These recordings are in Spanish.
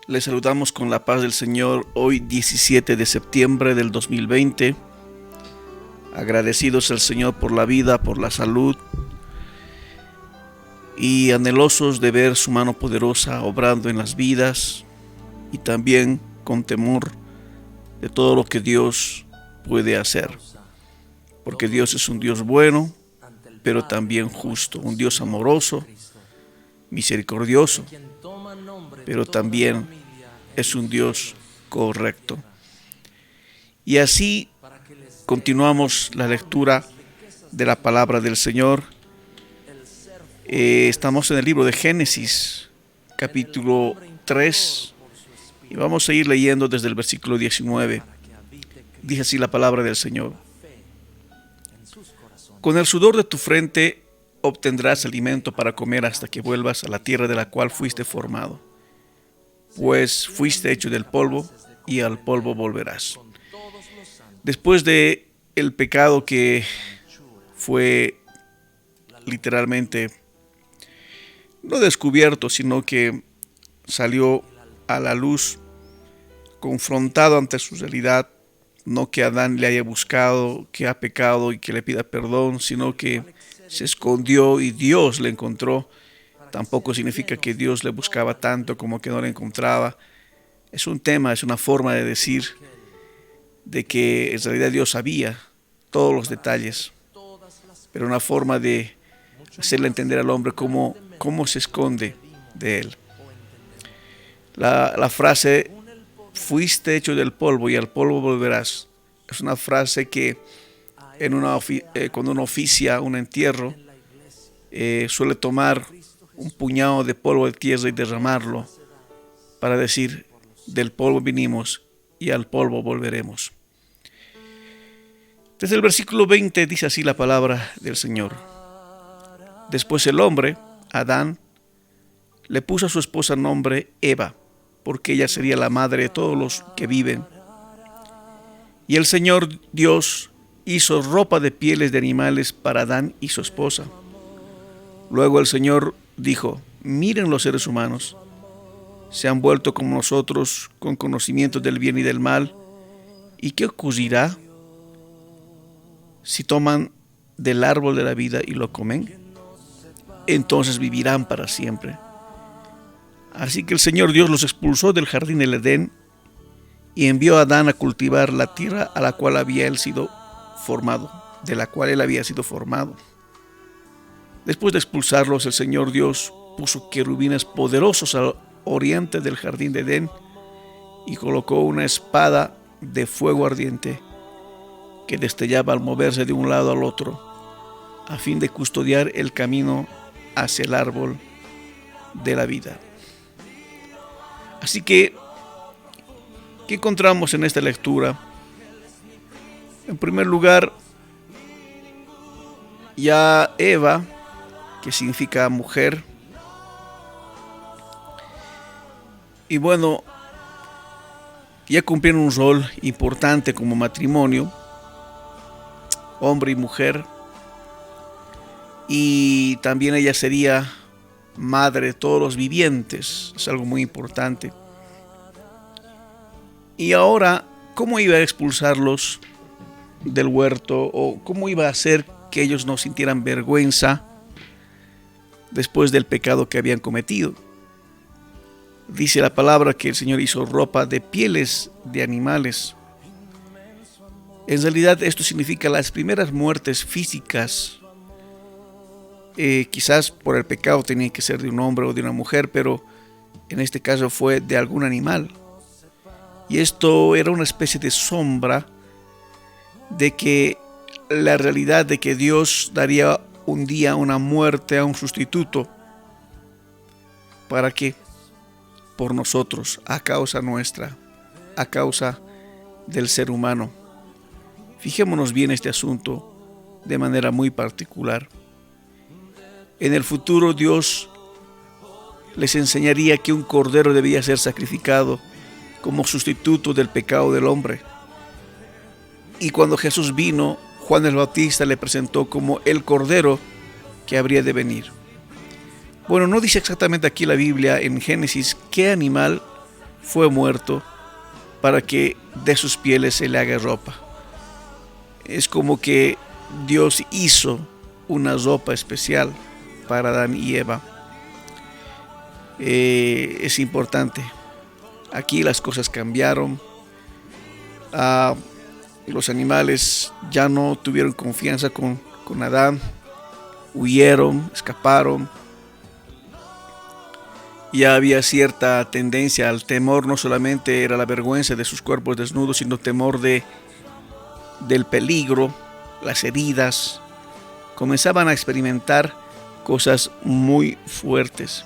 Les saludamos con la paz del Señor hoy 17 de septiembre del 2020. Agradecidos al Señor por la vida, por la salud y anhelosos de ver su mano poderosa obrando en las vidas y también con temor de todo lo que Dios puede hacer. Porque Dios es un Dios bueno, pero también justo, un Dios amoroso, misericordioso, pero también es un Dios correcto. Y así continuamos la lectura de la palabra del Señor. Estamos en el libro de Génesis, capítulo 3, y vamos a ir leyendo desde el versículo 19. Dice así la palabra del Señor: Con el sudor de tu frente obtendrás alimento para comer hasta que vuelvas a la tierra de la cual fuiste formado, pues fuiste hecho del polvo y al polvo volverás. Después de el pecado que fue literalmente no descubierto, sino que salió a la luz, confrontado ante su realidad, no que Adán le haya buscado, que ha pecado y que le pida perdón, sino que se escondió y Dios le encontró. Tampoco significa que Dios le buscaba tanto como que no le encontraba. Es un tema, es una forma de decir de que en realidad Dios sabía todos los detalles, pero una forma de hacerle entender al hombre cómo se esconde de él. La frase fuiste hecho del polvo y al polvo volverás es una frase que cuando uno oficia un entierro suele tomar un puñado de polvo de tierra y derramarlo para decir: del polvo vinimos y al polvo volveremos. Desde el versículo 20 dice así la palabra del Señor: Después el hombre, Adán, le puso a su esposa nombre Eva, porque ella sería la madre de todos los que viven. Y el Señor Dios hizo ropa de pieles de animales para Adán y su esposa. Luego el Señor dijo: Miren, los seres humanos se han vuelto como nosotros, con conocimiento del bien y del mal. ¿Y qué ocurrirá si toman del árbol de la vida y lo comen? Entonces vivirán para siempre. Así que el Señor Dios los expulsó del jardín del Edén y envió a Adán a cultivar la tierra a la cual había él sido formado, de la cual él había sido formado. Después de expulsarlos, el Señor Dios puso querubines poderosos al oriente del jardín de Edén y colocó una espada de fuego ardiente que destellaba al moverse de un lado al otro, a fin de custodiar el camino hacia el árbol de la vida. Así que, ¿qué encontramos en esta lectura? En primer lugar, ya Eva, que significa mujer, y bueno, ya cumplieron un rol importante como matrimonio, hombre y mujer, y también ella sería madre de todos los vivientes, es algo muy importante. Y ahora, ¿cómo iba a expulsarlos del huerto? ¿O cómo iba a hacer que ellos no sintieran vergüenza después del pecado que habían cometido? Dice la palabra que el Señor hizo ropa de pieles de animales. En realidad esto significa las primeras muertes físicas. Quizás por el pecado tenía que ser de un hombre o de una mujer, pero en este caso fue de algún animal. Y esto era una especie de sombra de que la realidad de que Dios daría un día una muerte a un sustituto. ¿Para qué? Por nosotros, a causa nuestra, a causa del ser humano. Fijémonos bien este asunto de manera muy particular. En el futuro Dios les enseñaría que un cordero debía ser sacrificado como sustituto del pecado del hombre. Y cuando Jesús vino, Juan el Bautista le presentó como el cordero que habría de venir. Bueno, no dice exactamente aquí la Biblia en Génesis qué animal fue muerto para que de sus pieles se le haga ropa. Es como que Dios hizo una ropa especial para Adán y Eva. Es importante. Aquí las cosas cambiaron. Los animales ya no tuvieron confianza con Adán. Huyeron, escaparon. Ya había cierta tendencia al temor. No solamente era la vergüenza de sus cuerpos desnudos, sino temor del peligro, las heridas. Comenzaban a experimentar cosas muy fuertes.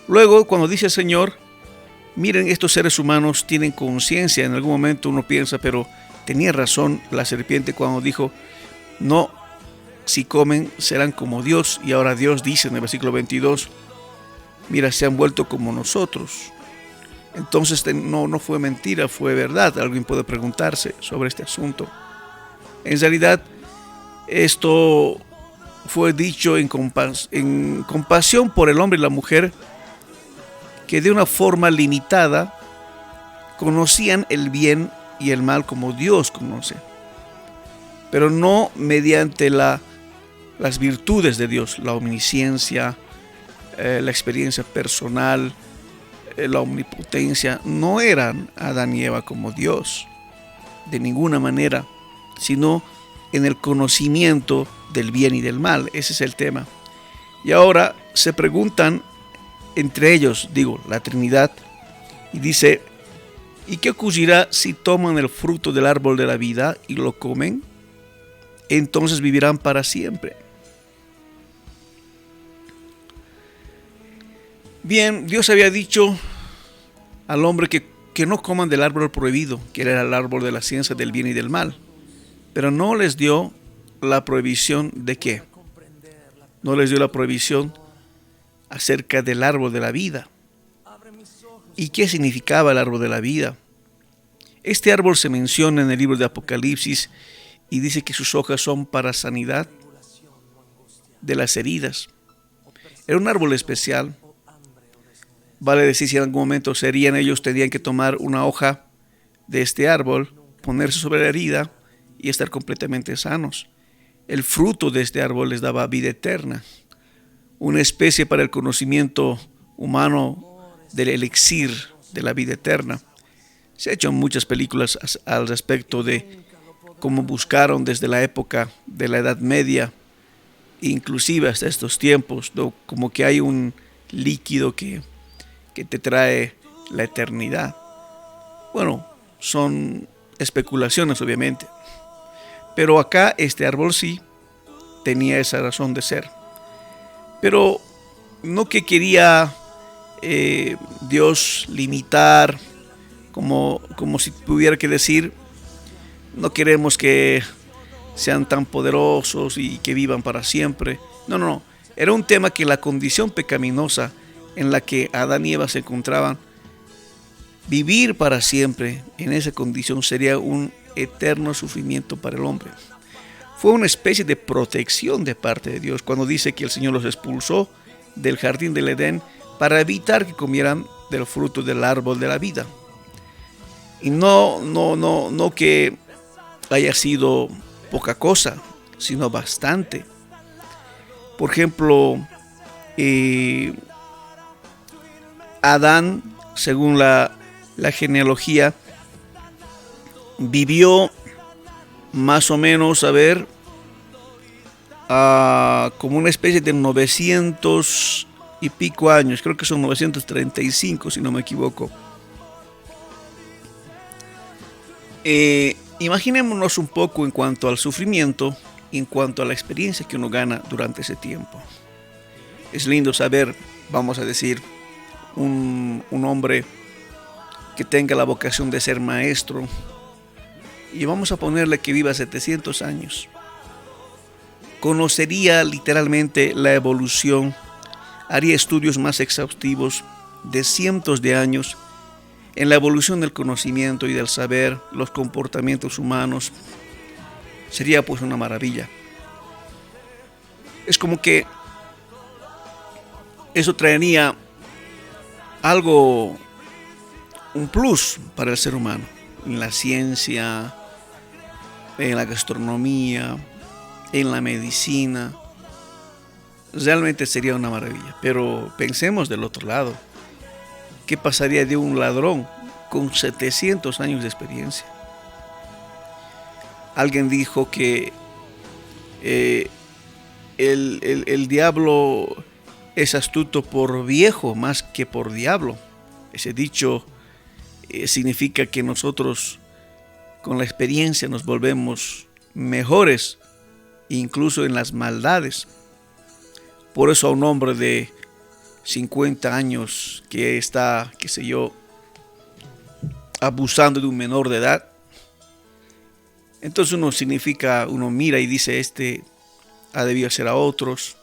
Luego, cuando dice el Señor, miren, estos seres humanos tienen conciencia. En algún momento uno piensa, pero tenía razón la serpiente cuando dijo, no, si comen serán como Dios. Y ahora Dios dice en el versículo 22, mira, se han vuelto como nosotros. Entonces no fue mentira, fue verdad. Alguien puede preguntarse sobre este asunto. En realidad, esto fue dicho en compasión por el hombre y la mujer, que de una forma limitada conocían el bien y el mal como Dios conoce, pero no mediante las virtudes de Dios, la omnisciencia, la experiencia personal, la omnipotencia. No eran Adán y Eva como Dios, de ninguna manera, sino en el conocimiento del bien y del mal. Ese es el tema. Y ahora se preguntan entre ellos, la Trinidad, y dice, ¿y qué ocurrirá si toman el fruto del árbol de la vida y lo comen? Entonces vivirán para siempre. Bien, Dios había dicho al hombre que no coman del árbol prohibido, que era el árbol de la ciencia del bien y del mal, pero no les dio la prohibición de qué. No les dio la prohibición acerca del árbol de la vida. ¿Y qué significaba el árbol de la vida? Este árbol se menciona en el libro de Apocalipsis y dice que sus hojas son para sanidad de las heridas. Era un árbol especial. Vale decir, si en algún momento serían ellos, tendrían que tomar una hoja de este árbol, ponerse sobre la herida y estar completamente sanos. El fruto de este árbol les daba vida eterna, una especie para el conocimiento humano del elixir de la vida eterna. Se han hecho muchas películas al respecto de cómo buscaron desde la época de la Edad Media, inclusive hasta estos tiempos, ¿no? Como que hay un líquido que te trae la eternidad. Bueno, son especulaciones obviamente, pero acá este árbol sí tenía esa razón de ser. Pero no que quería Dios limitar, como si tuviera que decir, no queremos que sean tan poderosos y que vivan para siempre. No. Era un tema que la condición pecaminosa en la que Adán y Eva se encontraban, vivir para siempre en esa condición sería un eterno sufrimiento para el hombre. Fue una especie de protección de parte de Dios cuando dice que el Señor los expulsó del jardín del Edén para evitar que comieran del fruto del árbol de la vida. Y no que haya sido poca cosa, sino bastante. Por ejemplo, Adán, según la genealogía, vivió más o menos, como una especie de 900 y pico años, creo que son 935 si no me equivoco. Imaginémonos un poco en cuanto al sufrimiento, en cuanto a la experiencia que uno gana durante ese tiempo. Es lindo saber, vamos a decir, un hombre que tenga la vocación de ser maestro, y vamos a ponerle que viva 700 años. Conocería literalmente la evolución, haría estudios más exhaustivos de cientos de años en la evolución del conocimiento y del saber, los comportamientos humanos. Sería pues una maravilla. Es como que eso traería algo un plus para el ser humano en la ciencia, en la gastronomía, en la medicina. Realmente sería una maravilla. Pero pensemos del otro lado. ¿Qué pasaría de un ladrón con 700 años de experiencia? Alguien dijo que el diablo es astuto por viejo más que por diablo. Ese dicho significa que nosotros con la experiencia nos volvemos mejores, incluso en las maldades. Por eso a un hombre de 50 años que está, qué sé yo, abusando de un menor de edad, entonces uno mira y dice, este ha debido hacer a otros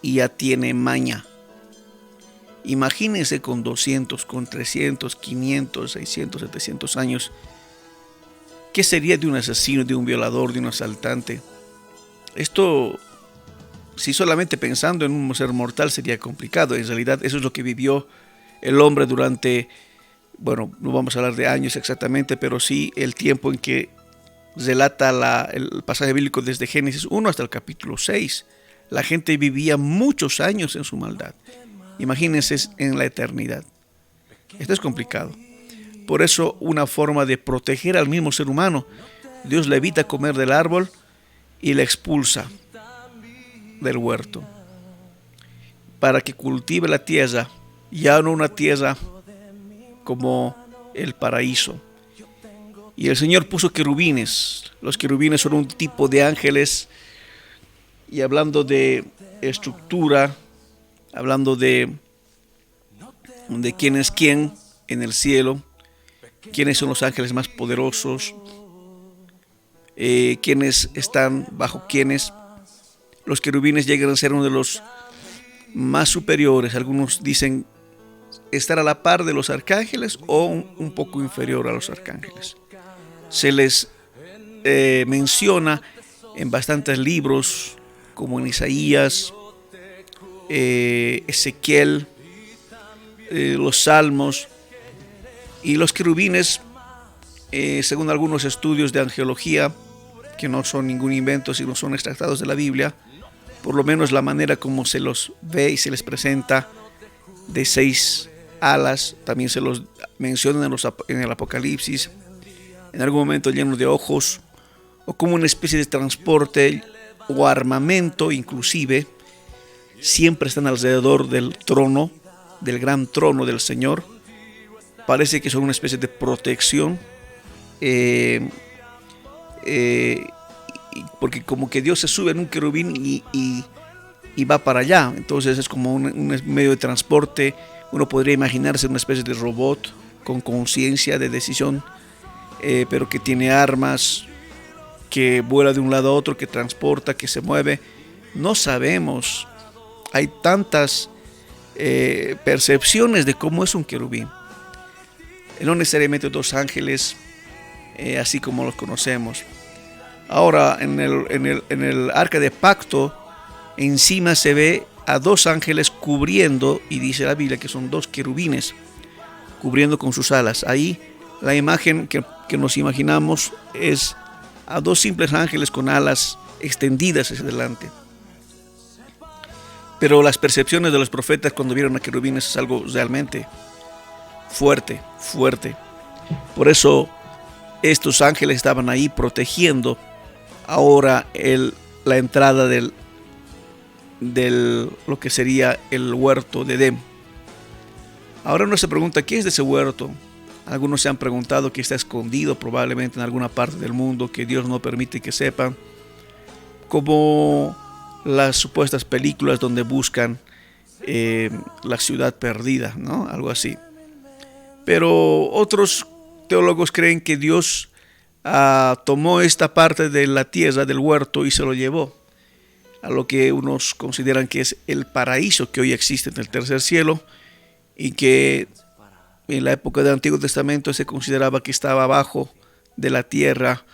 y ya tiene maña. Imagínense con 200, con 300, 500, 600, 700 años. ¿Qué sería de un asesino, de un violador, de un asaltante? Esto, si solamente pensando en un ser mortal, sería complicado. En realidad, eso es lo que vivió el hombre durante, bueno, no vamos a hablar de años exactamente, pero sí el tiempo en que relata el pasaje bíblico desde Génesis 1 hasta el capítulo 6. La gente vivía muchos años en su maldad. Imagínense en la eternidad. Esto es complicado. Por eso, una forma de proteger al mismo ser humano, Dios le evita comer del árbol y le expulsa del huerto para que cultive la tierra, ya no una tierra como el paraíso. Y el Señor puso querubines. Los querubines son un tipo de ángeles. Y hablando de estructura, hablando de quién es quién en el cielo, quiénes son los ángeles más poderosos, quiénes están bajo quiénes. Los querubines llegan a ser uno de los más superiores. Algunos dicen estar a la par de los arcángeles o un poco inferior a los arcángeles. Se les menciona en bastantes libros, como en Isaías, Ezequiel, los Salmos. Y los querubines, según algunos estudios de angeología, que no son ningún invento, sino son extractados de la Biblia, por lo menos la manera como se los ve y se les presenta, de 6 alas, también se los mencionan en el Apocalipsis, en algún momento llenos de ojos, o como una especie de transporte o armamento inclusive, siempre están alrededor del trono, del gran trono del Señor. Parece que son una especie de protección, porque como que Dios se sube en un querubín y va para allá. Entonces es como un medio de transporte. Uno podría imaginarse una especie de robot con conciencia de decisión, pero que tiene armas, que vuela de un lado a otro, que transporta, que se mueve. No sabemos. Hay tantas percepciones de cómo es un querubín. No necesariamente 2 ángeles, así como los conocemos. Ahora, en el arca de pacto, encima se ve a 2 ángeles cubriendo, y dice la Biblia que son 2 querubines, cubriendo con sus alas. Ahí la imagen que nos imaginamos es a 2 simples ángeles con alas extendidas hacia adelante. Pero las percepciones de los profetas cuando vieron a querubines es algo realmente fuerte, fuerte. Por eso estos ángeles estaban ahí protegiendo ahora la entrada del lo que sería el huerto de Edén. Ahora uno se pregunta, ¿qué es de ese huerto? Algunos se han preguntado que está escondido probablemente en alguna parte del mundo que Dios no permite que sepan, como las supuestas películas donde buscan la ciudad perdida, ¿no? Algo así. Pero otros teólogos creen que Dios tomó esta parte de la tierra, del huerto, y se lo llevó a lo que unos consideran que es el paraíso que hoy existe en el tercer cielo, y que en la época del Antiguo Testamento se consideraba que estaba abajo de la tierra,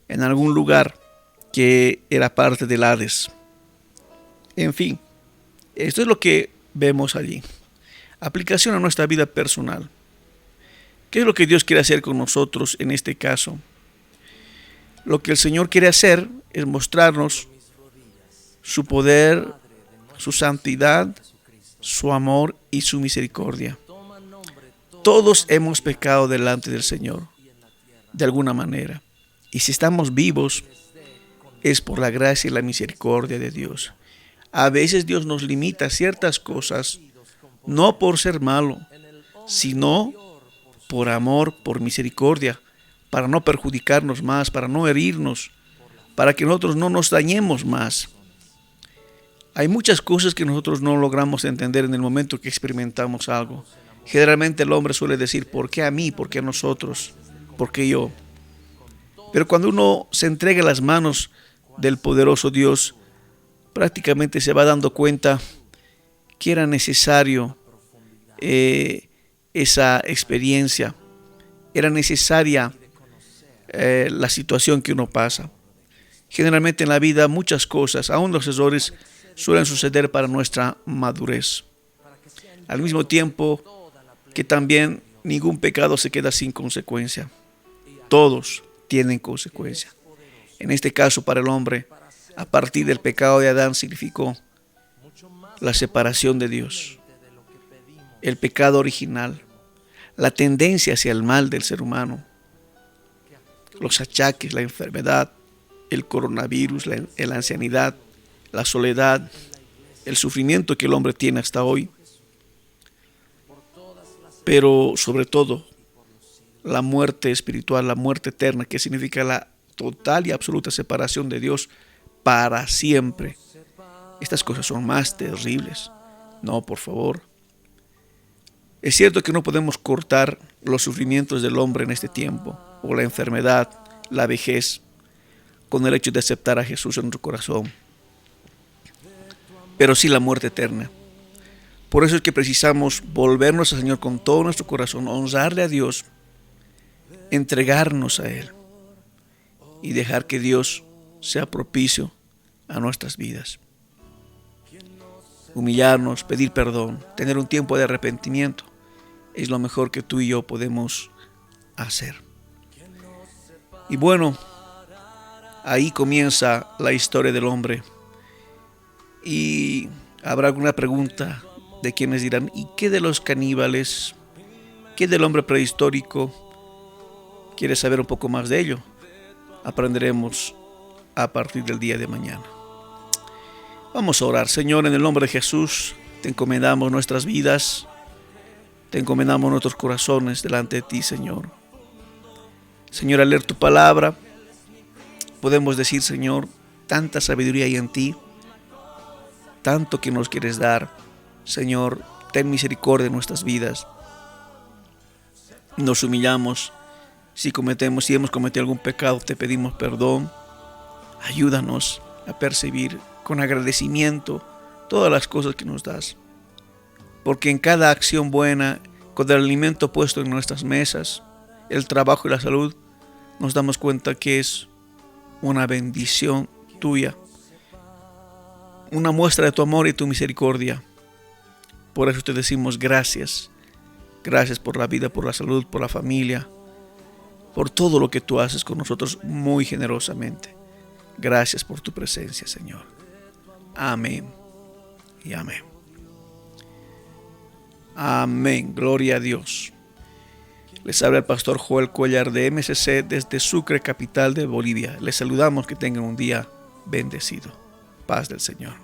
en algún lugar que era parte del Hades. En fin, esto es lo que vemos allí. Aplicación a nuestra vida personal. ¿Qué es lo que Dios quiere hacer con nosotros en este caso? Lo que el Señor quiere hacer es mostrarnos su poder, su santidad, su amor y su misericordia. Todos hemos pecado delante del Señor, de alguna manera. Y si estamos vivos, es por la gracia y la misericordia de Dios. A veces Dios nos limita a ciertas cosas, no por ser malo, sino por amor, por misericordia, para no perjudicarnos más, para no herirnos, para que nosotros no nos dañemos más. Hay muchas cosas que nosotros no logramos entender en el momento que experimentamos algo. Generalmente el hombre suele decir, ¿por qué a mí? ¿Por qué a nosotros? ¿Por qué yo? Pero cuando uno se entrega a las manos del poderoso Dios, prácticamente se va dando cuenta que era necesario esa experiencia, era necesaria la situación que uno pasa. Generalmente en la vida muchas cosas, aún los errores, suelen suceder para nuestra madurez. Al mismo tiempo que también ningún pecado se queda sin consecuencia. Todos tienen consecuencia. En este caso para el hombre, a partir del pecado de Adán significó la separación de Dios, el pecado original, la tendencia hacia el mal del ser humano, los achaques, la enfermedad, el coronavirus, la ancianidad, la soledad, el sufrimiento que el hombre tiene hasta hoy, pero sobre todo la muerte espiritual, la muerte eterna, que significa la total y absoluta separación de Dios para siempre. Estas cosas son más terribles. No, por favor. Es cierto que no podemos cortar los sufrimientos del hombre en este tiempo, o la enfermedad, la vejez, con el hecho de aceptar a Jesús en nuestro corazón, pero sí la muerte eterna. Por eso es que precisamos volvernos al Señor con todo nuestro corazón, honrarle a Dios, entregarnos a Él y dejar que Dios sea propicio a nuestras vidas. Humillarnos, pedir perdón, tener un tiempo de arrepentimiento es lo mejor que tú y yo podemos hacer. Y bueno, ahí comienza la historia del hombre. Y habrá alguna pregunta de quienes dirán, ¿y qué de los caníbales? ¿Qué del hombre prehistórico? ¿Quieres saber un poco más de ello? Aprenderemos a partir del día de mañana. Vamos a orar. Señor, en el nombre de Jesús, te encomendamos nuestras vidas, te encomendamos nuestros corazones delante de ti, Señor. Señor, al leer tu palabra, podemos decir, Señor, tanta sabiduría hay en ti, tanto que nos quieres dar. Señor, ten misericordia en nuestras vidas. Nos humillamos. Si hemos cometido algún pecado, te pedimos perdón. Ayúdanos a percibir con agradecimiento todas las cosas que nos das. Porque en cada acción buena, con el alimento puesto en nuestras mesas, el trabajo y la salud, nos damos cuenta que es una bendición tuya, una muestra de tu amor y tu misericordia. Por eso te decimos gracias. Gracias por la vida, por la salud, por la familia, por todo lo que tú haces con nosotros muy generosamente. Gracias por tu presencia, Señor. Amén y amén. Amén. Gloria a Dios. Les habla el pastor Joel Cuellar de MCC desde Sucre, capital de Bolivia. Les saludamos, que tengan un día bendecido. Paz del Señor.